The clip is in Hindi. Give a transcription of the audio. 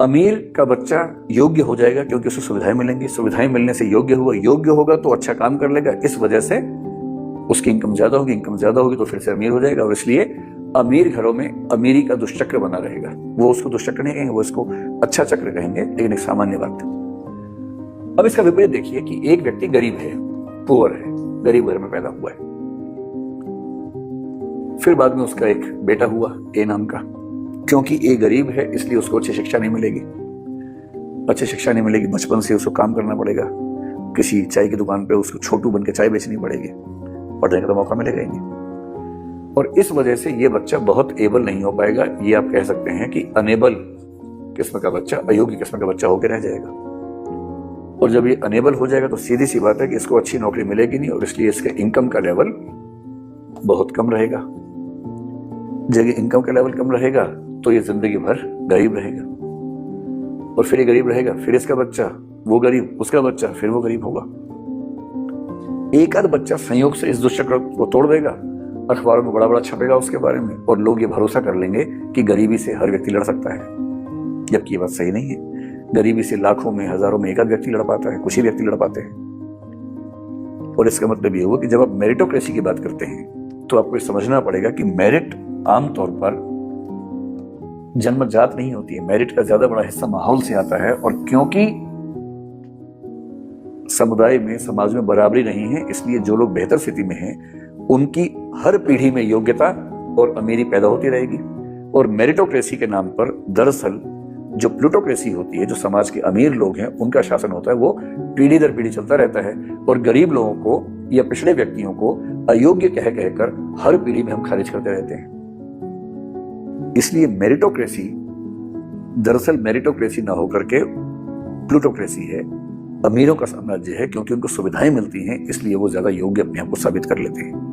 अमीर का बच्चा योग्य हो जाएगा क्योंकि उसे सुविधाएं मिलेंगी, सुविधाएं मिलने से योग्य हुआ, योग्य होगा तो अच्छा काम कर लेगा, इस वजह से उसकी इनकम ज्यादा होगी, इनकम ज्यादा होगी तो फिर से अमीर हो जाएगा। और इसलिए अमीर घरों में अमीरी का दुष्चक्र बना रहेगा। वो उसको दुष्चक्र नहीं कहेंगे, वो इसको अच्छा चक्र कहेंगे, लेकिन एक सामान्य बात है। अब इसका विपरीत देखिए कि एक व्यक्ति गरीब है, पुअर है, गरीब घर में पैदा हुआ है, फिर बाद में उसका एक बेटा हुआ ए नाम का। क्योंकि ए गरीब है इसलिए उसको अच्छी शिक्षा नहीं मिलेगी, अच्छी शिक्षा नहीं मिलेगी, बचपन से उसको काम करना पड़ेगा, किसी चाय की दुकान पे उसको छोटू बन के चाय बेचनी पड़ेगी, पढ़ने का तो मौका मिलेगा ही नहीं। और इस वजह से ये बच्चा बहुत एबल नहीं हो पाएगा। ये आप कह सकते हैं कि अनेबल किस्म का बच्चा, अयोग्य किस्म का बच्चा होकर रह जाएगा। और जब ये अनेबल हो जाएगा तो सीधी सी बात है कि इसको अच्छी नौकरी मिलेगी नहीं, और इसलिए इसके इनकम का लेवल बहुत कम रहेगा। जब इनकम का लेवल कम रहेगा तो ये जिंदगी भर गरीब रहेगा, और फिर ये गरीब रहेगा, फिर इसका बच्चा वो गरीब, उसका बच्चा फिर वो गरीब होगा। एक आध बच्चा संयोग से इस दुष्चक्र को तोड़ देगा, अखबारों में बड़ा बड़ा छपेगा उसके बारे में, और लोग ये भरोसा कर लेंगे कि गरीबी से हर व्यक्ति लड़ सकता है, जबकि ये बात सही नहीं है। गरीबी से लाखों में, हजारों में एक आध व्यक्ति लड़ पाता है, कुछ ही व्यक्ति लड़ पाते हैं। और इसका मतलब ये हुआ कि जब आप मेरिटोक्रेसी की बात करते हैं तो आपको समझना पड़ेगा कि मेरिट आमतौर पर जन्मजात नहीं होती है। मेरिट का ज्यादा बड़ा हिस्सा माहौल से आता है, और क्योंकि समुदाय में, समाज में बराबरी नहीं है, इसलिए जो लोग बेहतर स्थिति में हैं उनकी हर पीढ़ी में योग्यता और अमीरी पैदा होती रहेगी। और मेरिटोक्रेसी के नाम पर दरअसल जो प्लूटोक्रेसी होती है, जो समाज के अमीर लोग हैं उनका शासन होता है, वो पीढ़ी दर पीढ़ी चलता रहता है, और गरीब लोगों को या पिछड़े व्यक्तियों को अयोग्य कह कहकर हर पीढ़ी में हम खारिज करते रहते हैं। इसलिए मेरिटोक्रेसी दरअसल मेरिटोक्रेसी ना होकर के प्लूटोक्रेसी है, अमीरों का साम्राज्य है, क्योंकि उनको सुविधाएं मिलती हैं इसलिए वो ज्यादा योग्य अपने आप को साबित कर लेते हैं।